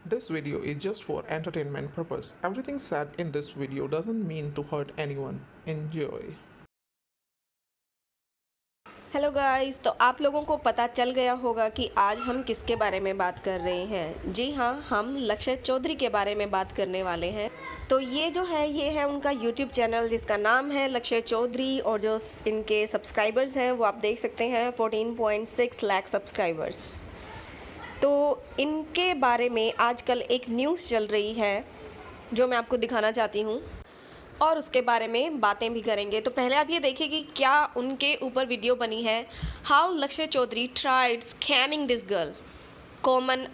This video is just for entertainment purpose. Everything said in this video doesn't mean to hurt anyone. Enjoy. Hello guys, तो आप लोगों को पता चल गया होगा कि आज हम किसके बारे में बात कर रहे हैं। जी हाँ, हम लक्ष्य चौधरी के बारे में बात करने वाले हैं। तो ये जो है ये है उनका यूट्यूब चैनल जिसका नाम है लक्ष्य चौधरी, और जो इनके सब्सक्राइबर्स हैं वो आप देख सकते हैं 14.6 लाख सब्सक्राइबर्स। तो इनके बारे में आजकल एक न्यूज़ चल रही है जो मैं आपको दिखाना चाहती हूँ, और उसके बारे में बातें भी करेंगे। तो पहले आप ये देखिए कि क्या उनके ऊपर वीडियो बनी है। How Lakshya Chaudhary tried scamming this girl. कॉमन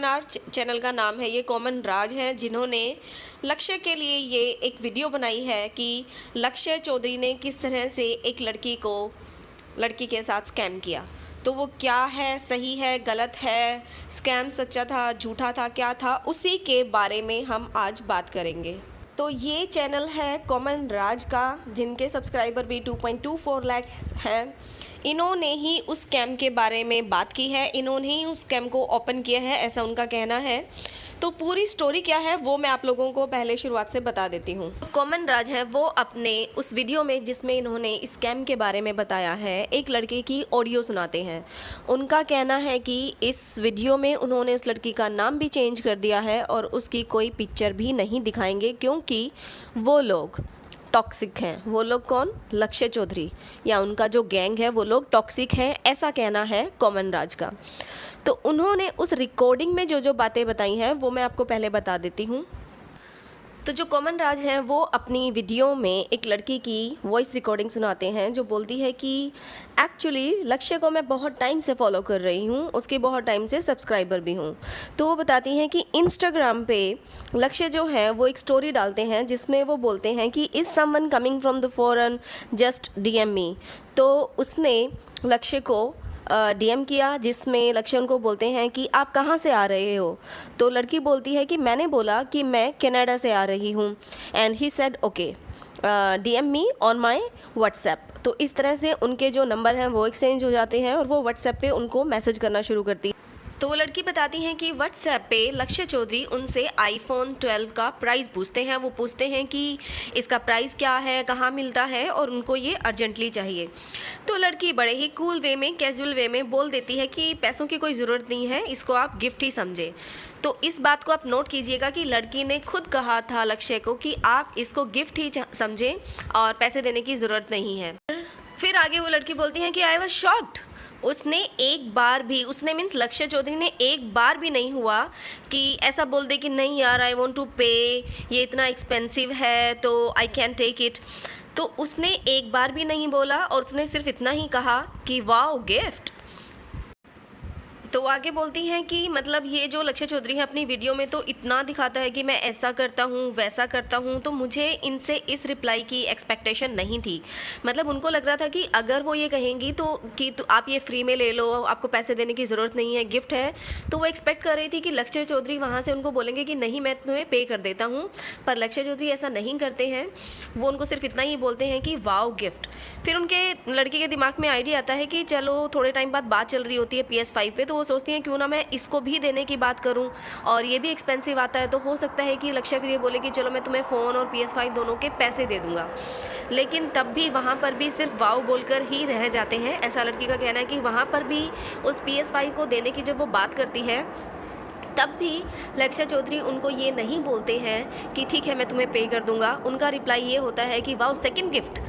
आर चैनल का नाम है, ये कॉमन राज हैं जिन्होंने लक्ष्य के लिए ये एक वीडियो बनाई है कि लक्ष्य चौधरी ने किस तरह से एक लड़की के साथ स्कैम किया। तो वो क्या है, सही है, गलत है, स्कैम सच्चा था, झूठा था, क्या था, उसी के बारे में हम आज बात करेंगे। तो ये चैनल है कॉमन राज का, जिनके सब्सक्राइबर भी 2.24 लाख हैं। इन्होंने ही उस स्कैम के बारे में बात की है, इन्होंने ही उस स्कैम को ओपन किया है, ऐसा उनका कहना है। तो पूरी स्टोरी क्या है वो मैं आप लोगों को पहले शुरुआत से बता देती हूँ। कॉमन राज है वो अपने उस वीडियो में जिसमें इन्होंने इस स्कैम के बारे में बताया है, एक लड़के की ऑडियो सुनाते हैं। उनका कहना है कि इस वीडियो में उन्होंने उस लड़की का नाम भी चेंज कर दिया है और उसकी कोई पिक्चर भी नहीं दिखाएंगे, क्योंकि वो लोग टॉक्सिक हैं। वो लोग कौन? लक्ष्य चौधरी या उनका जो गैंग है वो लोग टॉक्सिक हैं, ऐसा कहना है कॉमन राज का। तो उन्होंने उस रिकॉर्डिंग में जो जो बातें बताई हैं वो मैं आपको पहले बता देती हूँ। तो जो कॉमन राज हैं वो अपनी वीडियो में एक लड़की की वॉइस रिकॉर्डिंग सुनाते हैं जो बोलती है कि एक्चुअली लक्ष्य को मैं बहुत टाइम से फॉलो कर रही हूँ, उसकी बहुत टाइम से सब्सक्राइबर भी हूँ। तो वो बताती हैं कि इंस्टाग्राम पे लक्ष्य जो है वो एक स्टोरी डालते हैं जिसमें वो बोलते हैं कि is someone coming from the foreign just DM me. तो उसने लक्ष्य को डीएम किया जिसमें लक्ष्य उनको बोलते हैं कि आप कहाँ से आ रहे हो। तो लड़की बोलती है कि मैंने बोला कि मैं कनाडा से आ रही हूँ, and he said okay DM me on my WhatsApp. तो इस तरह से उनके जो नंबर हैं वो एक्सचेंज हो जाते हैं और वो व्हाट्सएप पे उनको मैसेज करना शुरू करती है। तो वो लड़की बताती हैं कि व्हाट्सएप पे लक्ष्य चौधरी उनसे आईफोन 12 का प्राइस पूछते हैं। वो पूछते हैं कि इसका प्राइस क्या है, कहाँ मिलता है, और उनको ये अर्जेंटली चाहिए। तो लड़की बड़े ही कूल वे में, कैजुअल वे में बोल देती है कि पैसों की कोई ज़रूरत नहीं है, इसको आप गिफ्ट ही समझें। तो इस बात को आप नोट कीजिएगा कि लड़की ने खुद कहा था लक्ष्य को कि आप इसको गिफ्ट ही समझें और पैसे देने की ज़रूरत नहीं है। फिर आगे वो लड़की बोलती है कि आई वॉज शॉक्ड। उसने एक बार भी, उसने मीन्स लक्ष्य चौधरी ने एक बार भी नहीं हुआ कि ऐसा बोल दे कि नहीं यार आई वांट टू पे, ये इतना एक्सपेंसिव है तो आई कैन टेक इट। तो उसने एक बार भी नहीं बोला और उसने सिर्फ इतना ही कहा कि वाओ गिफ्ट। तो आगे बोलती हैं कि मतलब ये जो लक्ष्य चौधरी है अपनी वीडियो में तो इतना दिखाता है कि मैं ऐसा करता हूँ वैसा करता हूँ, तो मुझे इनसे इस रिप्लाई की एक्सपेक्टेशन नहीं थी। मतलब उनको लग रहा था कि अगर वो ये कहेंगी तो आप ये फ्री में ले लो, आपको पैसे देने की ज़रूरत नहीं है, गिफ्ट है, तो वो एक्सपेक्ट कर रही थी कि लक्ष्य चौधरी वहाँ से उनको बोलेंगे कि नहीं मैं तुम्हें पे कर देता हूँ। पर लक्ष्य चौधरी ऐसा नहीं करते हैं, वो उनको सिर्फ इतना ही बोलते हैं कि वाओ गिफ्ट। फिर उनके लड़के के दिमाग में आइडिया आता है कि चलो थोड़े टाइम बाद बात चल रही होती है PS5 पे, तो वो सोचती हैं क्यों ना मैं इसको भी देने की बात करूं, और ये भी एक्सपेंसिव आता है, तो हो सकता है कि लक्ष्य फिर ये बोले कि चलो मैं तुम्हें फ़ोन और PS5 दोनों के पैसे दे दूंगा। लेकिन तब भी वहाँ पर भी सिर्फ वाव बोलकर ही रह जाते हैं। ऐसा लड़की का कहना है कि वहाँ पर भी उस PS5 को देने की जब वो बात करती है तब भी लक्ष्य चौधरी उनको ये नहीं बोलते हैं कि ठीक है मैं तुम्हें पे कर दूंगा। उनका रिप्लाई ये होता है कि वाओ सेकंड गिफ्ट।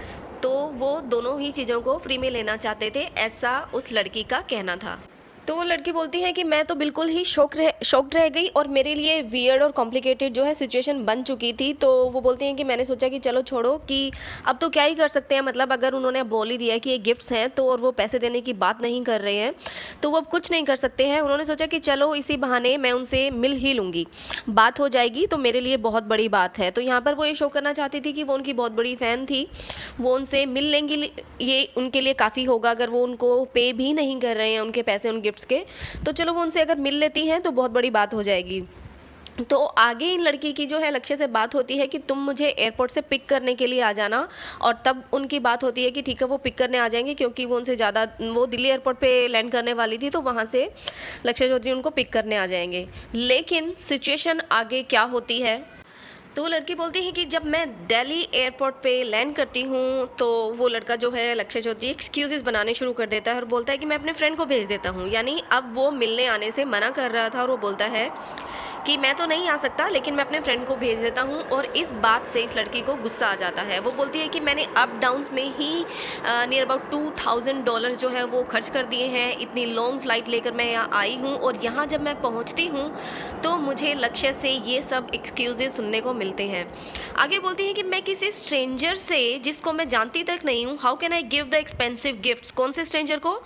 तो वो दोनों ही चीज़ों को फ्री में लेना चाहते थे, ऐसा उस लड़की का कहना था। तो वो लड़की बोलती है कि मैं तो बिल्कुल ही शॉक्ड रह गई और मेरे लिए वियर्ड और कॉम्प्लिकेटेड जो है सिचुएशन बन चुकी थी। तो वो बोलती हैं कि मैंने सोचा कि चलो छोड़ो, कि अब तो क्या ही कर सकते हैं, मतलब अगर उन्होंने बोल ही दिया कि ये गिफ्ट्स हैं तो, और वो पैसे देने की बात नहीं कर रहे हैं, तो वो अब कुछ नहीं कर सकते हैं। उन्होंने सोचा कि चलो इसी बहाने मैं उनसे मिल ही लूँगी, बात हो जाएगी, तो मेरे लिए बहुत बड़ी बात है। तो यहाँ पर वो ये शो करना चाहती थी कि वो उनकी बहुत बड़ी फ़ैन थी, वो उनसे मिल लेंगी, ये उनके लिए काफ़ी होगा। अगर वो उनको पे भी नहीं कर रहे हैं उनके पैसे उन गिफ्ट्स के, तो चलो वो उनसे अगर मिल लेती हैं तो बहुत बड़ी बात हो जाएगी। तो आगे इन लड़की की जो है लक्ष्य से बात होती है कि तुम मुझे एयरपोर्ट से पिक करने के लिए आ जाना, और तब उनकी बात होती है कि ठीक है वो पिक करने आ जाएंगे, क्योंकि वो उनसे ज़्यादा, वो दिल्ली एयरपोर्ट पे लैंड करने वाली थी, तो वहाँ से लक्ष्य चौधरी उनको पिक करने आ जाएंगे। लेकिन सिचुएशन आगे क्या होती है, तो वो लड़की बोलती है कि जब मैं दिल्ली एयरपोर्ट पे लैंड करती हूँ तो वो लड़का जो है लक्ष्य चौधरी एक्सक्यूज़ेस बनाने शुरू कर देता है और बोलता है कि मैं अपने फ्रेंड को भेज देता हूँ। यानी अब वो मिलने आने से मना कर रहा था और वो बोलता है कि मैं तो नहीं आ सकता, लेकिन मैं अपने फ्रेंड को भेज देता हूँ। और इस बात से इस लड़की को गुस्सा आ जाता है। वो बोलती है कि मैंने अप डाउन्स में ही नियर अबाउट $2000 जो है वो खर्च कर दिए हैं। इतनी लॉन्ग फ्लाइट लेकर मैं यहाँ आई हूँ, और यहाँ जब मैं पहुँचती हूँ तो मुझे लक्ष्य से ये सब एक्सक्यूज़ेस सुनने को मिलते हैं। आगे बोलती है कि मैं किसी स्ट्रेंजर से, जिसको मैं जानती तक नहीं हूँ, how can I give the expensive gifts. कौन से स्ट्रेंजर को?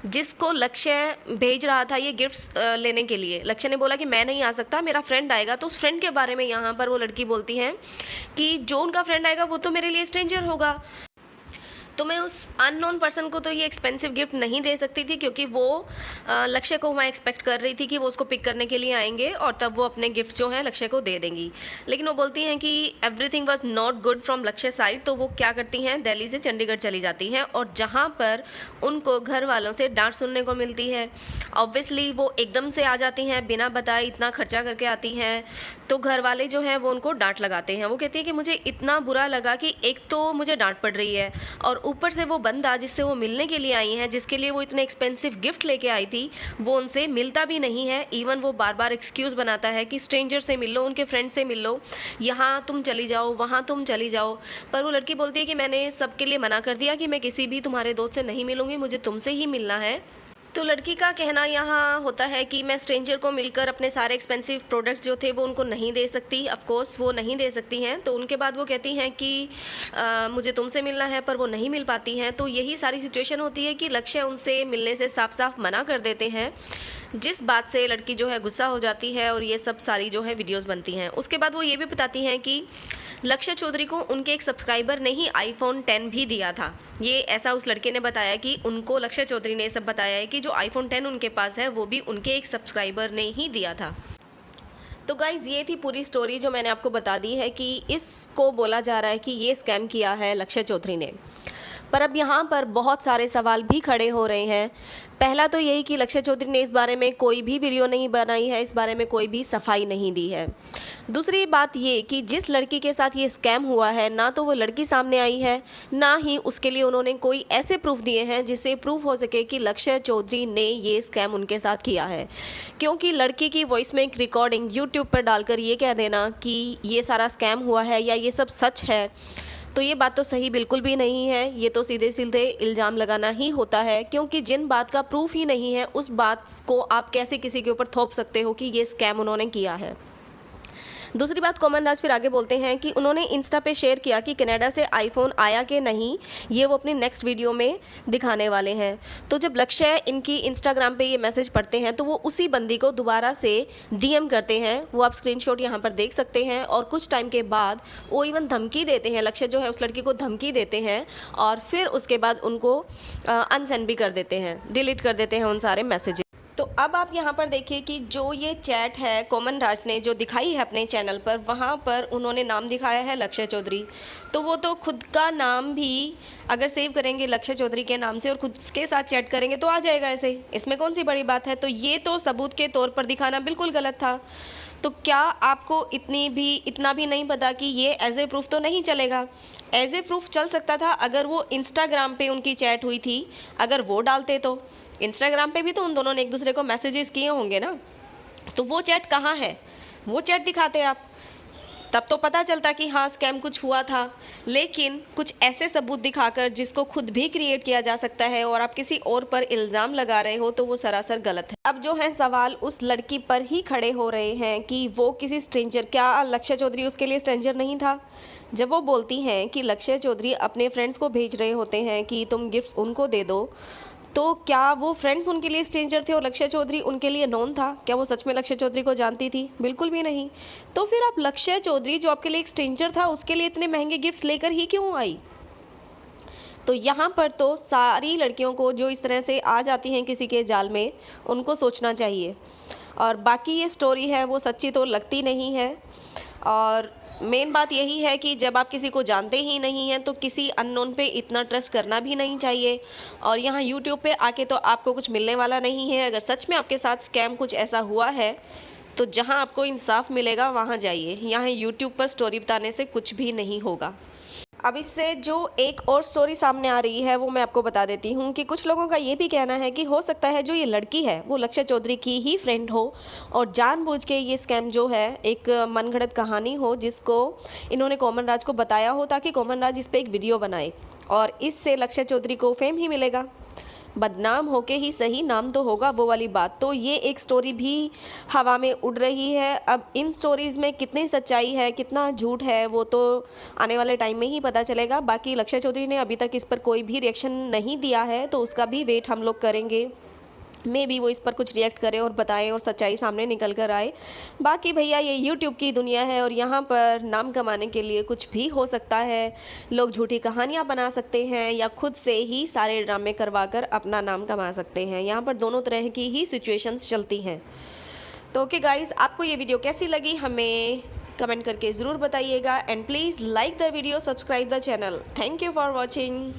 जिसको लक्ष्य भेज रहा था ये गिफ्ट्स लेने के लिए। लक्ष्य ने बोला कि मैं नहीं आ सकता, मेरा फ्रेंड आएगा। तो उस फ्रेंड के बारे में यहाँ पर वो लड़की बोलती है कि जो उनका फ्रेंड आएगा वो तो मेरे लिए स्ट्रेंजर होगा, तो मैं उस अननोन पर्सन को तो ये एक्सपेंसिव गिफ्ट नहीं दे सकती थी, क्योंकि वो लक्ष्य को वहाँ एक्सपेक्ट कर रही थी कि वो उसको पिक करने के लिए आएंगे और तब वो अपने गिफ्ट जो हैं लक्ष्य को दे देंगी। लेकिन वो बोलती हैं कि everything was not good from लक्ष्य साइड। तो वो क्या करती हैं, दिल्ली से चंडीगढ़ चली जाती हैं, और जहाँ पर उनको घर वालों से डांट सुनने को मिलती है। ऑब्वियसली वो एकदम से आ जाती हैं, बिना बताए इतना खर्चा करके आती हैं, तो घर वाले जो हैं वो उनको डांट लगाते हैं। वो कहती है कि मुझे इतना बुरा लगा कि एक तो मुझे डांट पड़ रही है, और ऊपर से वो बंदा जिससे वो मिलने के लिए आई हैं, जिसके लिए वो इतने एक्सपेंसिव गिफ्ट लेके आई थी, वो उनसे मिलता भी नहीं है। इवन वो बार बार एक्सक्यूज़ बनाता है कि स्ट्रेंजर से मिल लो, उनके फ्रेंड से मिल लो, यहाँ तुम चली जाओ, वहाँ तुम चली जाओ। पर वो लड़की बोलती है कि मैंने सबके लिए मना कर दिया कि मैं किसी भी तुम्हारे दोस्त से नहीं मिलूँगी, मुझे तुमसे ही मिलना है। तो लड़की का कहना यहाँ होता है कि मैं स्ट्रेंजर को मिलकर अपने सारे एक्सपेंसिव प्रोडक्ट्स जो थे वो उनको नहीं दे सकती। ऑफ कोर्स वो नहीं दे सकती हैं। तो उनके बाद वो कहती हैं कि मुझे तुमसे मिलना है, पर वो नहीं मिल पाती हैं। तो यही सारी सिचुएशन होती है कि लक्ष्य उनसे मिलने से साफ साफ मना कर देते हैं, जिस बात से लड़की जो है गुस्सा हो जाती है, और ये सब सारी जो है वीडियोज़ बनती हैं। उसके बाद वो ये भी बताती हैं कि लक्ष्य चौधरी को उनके एक सब्सक्राइबर ने ही iPhone 10 भी दिया था। ये ऐसा उस लड़के ने बताया कि उनको लक्ष्य चौधरी ने सब बताया है कि जो iPhone 10 उनके पास है वो भी उनके एक सब्सक्राइबर ने ही दिया था। तो गाइज़ ये थी पूरी स्टोरी जो मैंने आपको बता दी है कि इसको बोला जा रहा है कि ये स्कैम किया है लक्ष्य चौधरी ने। पर अब यहाँ पर बहुत सारे सवाल भी खड़े हो रहे हैं। पहला तो यही कि लक्ष्य चौधरी ने इस बारे में कोई भी वीडियो नहीं बनाई है, इस बारे में कोई भी सफाई नहीं दी है। दूसरी बात ये कि जिस लड़की के साथ ये स्कैम हुआ है, ना तो वो लड़की सामने आई है, ना ही उसके लिए उन्होंने कोई ऐसे प्रूफ दिए हैं जिससे प्रूफ हो सके कि लक्ष्य चौधरी ने ये स्कैम उनके साथ किया है। क्योंकि लड़की की वॉइस में एक रिकॉर्डिंग यूट्यूब पर डालकर ये कह देना कि ये सारा स्कैम हुआ है या ये सब सच है, तो ये बात तो सही बिल्कुल भी नहीं है। ये तो सीधे सीधे इल्ज़ाम लगाना ही होता है, क्योंकि जिन बात का प्रूफ ही नहीं है उस बात को आप कैसे किसी के ऊपर थोप सकते हो कि ये स्कैम उन्होंने किया है। दूसरी बात, कोमन राज फिर आगे बोलते हैं कि उन्होंने इंस्टा पे शेयर किया कि कनाडा से आईफोन आया कि नहीं, ये वो अपनी नेक्स्ट वीडियो में दिखाने वाले हैं। तो जब लक्ष्य इनकी इंस्टाग्राम पे ये मैसेज पढ़ते हैं तो वो उसी बंदी को दोबारा से डीएम करते हैं। वो आप स्क्रीनशॉट यहाँ पर देख सकते हैं। और कुछ टाइम के बाद वो इवन धमकी देते हैं, लक्ष्य जो है उस लड़की को धमकी देते हैं, और फिर उसके बाद उनको अनसेंड भी कर देते हैं, डिलीट कर देते हैं उन सारे मैसेज। तो अब आप यहाँ पर देखिए कि जो ये चैट है कोमन राज ने जो दिखाई है अपने चैनल पर, वहाँ पर उन्होंने नाम दिखाया है लक्ष्य चौधरी। तो वो तो खुद का नाम भी अगर सेव करेंगे लक्ष्य चौधरी के नाम से और खुद के साथ चैट करेंगे तो आ जाएगा ऐसे, इसमें कौन सी बड़ी बात है। तो ये तो सबूत के तौर पर दिखाना बिल्कुल गलत था। तो क्या आपको इतना भी नहीं पता कि ये एज ए प्रूफ तो नहीं चलेगा? एज ए प्रूफ चल सकता था अगर वो इंस्टाग्राम पे उनकी चैट हुई थी, अगर वो डालते। तो इंस्टाग्राम पे भी तो उन दोनों ने एक दूसरे को मैसेजेस किए होंगे ना, तो वो चैट कहाँ है? वो चैट दिखाते आप, तब तो पता चलता कि हाँ स्कैम कुछ हुआ था। लेकिन कुछ ऐसे सबूत दिखाकर जिसको खुद भी क्रिएट किया जा सकता है और आप किसी और पर इल्ज़ाम लगा रहे हो, तो वो सरासर गलत है। अब जो है सवाल उस लड़की पर ही खड़े हो रहे हैं कि वो किसी स्ट्रेंजर, क्या लक्ष्य चौधरी उसके लिए स्ट्रेंजर नहीं था? जब वो बोलती हैं कि लक्ष्य चौधरी अपने फ्रेंड्स को भेज रहे होते हैं कि तुम गिफ्ट्स उनको दे दो, तो क्या वो फ्रेंड्स उनके लिए स्ट्रेंजर थे और लक्ष्य चौधरी उनके लिए नोन था? क्या वो सच में लक्ष्य चौधरी को जानती थी? बिल्कुल भी नहीं। तो फिर आप लक्ष्य चौधरी जो आपके लिए एक स्ट्रेंजर था उसके लिए इतने महंगे गिफ्ट्स लेकर ही क्यों आई? तो यहाँ पर तो सारी लड़कियों को जो इस तरह से आ जाती हैं किसी के जाल में, उनको सोचना चाहिए। और बाकी ये स्टोरी है वो सच्ची तो लगती नहीं है। और मेन बात यही है कि जब आप किसी को जानते ही नहीं हैं तो किसी अननोन पे इतना ट्रस्ट करना भी नहीं चाहिए। और यहाँ यूट्यूब पे आके तो आपको कुछ मिलने वाला नहीं है। अगर सच में आपके साथ स्कैम कुछ ऐसा हुआ है तो जहाँ आपको इंसाफ मिलेगा वहाँ जाइए। यहाँ यूट्यूब पर स्टोरी बताने से कुछ भी नहीं होगा। अब इससे जो एक और स्टोरी सामने आ रही है वो मैं आपको बता देती हूँ कि कुछ लोगों का ये भी कहना है कि हो सकता है जो ये लड़की है वो लक्ष्य चौधरी की ही फ्रेंड हो और जानबूझ के ये स्कैम जो है एक मनगढ़ंत कहानी हो जिसको इन्होंने कॉमन राज को बताया हो ताकि कॉमन राज इस पर एक वीडियो बनाए और इससे लक्ष्य चौधरी को फेम ही मिलेगा। बदनाम होके ही सही, नाम तो होगा वो वाली बात। तो ये एक स्टोरी भी हवा में उड़ रही है। अब इन स्टोरीज़ में कितनी सच्चाई है कितना झूठ है वो तो आने वाले टाइम में ही पता चलेगा। बाकी लक्ष्य चौधरी ने अभी तक इस पर कोई भी रिएक्शन नहीं दिया है तो उसका भी वेट हम लोग करेंगे। मे बी वो इस पर कुछ रिएक्ट करें और बताएं और सच्चाई सामने निकल कर आए। बाकी भैया ये यूट्यूब की दुनिया है और यहाँ पर नाम कमाने के लिए कुछ भी हो सकता है। लोग झूठी कहानियाँ बना सकते हैं या खुद से ही सारे ड्रामे करवा कर अपना नाम कमा सकते हैं। यहाँ पर दोनों तरह की ही सिचुएशंस चलती हैं। तो ओके गाइज़, आपको ये वीडियो कैसी लगी हमें कमेंट करके ज़रूर बताइएगा and please like the video, subscribe the channel. Thank you for watching.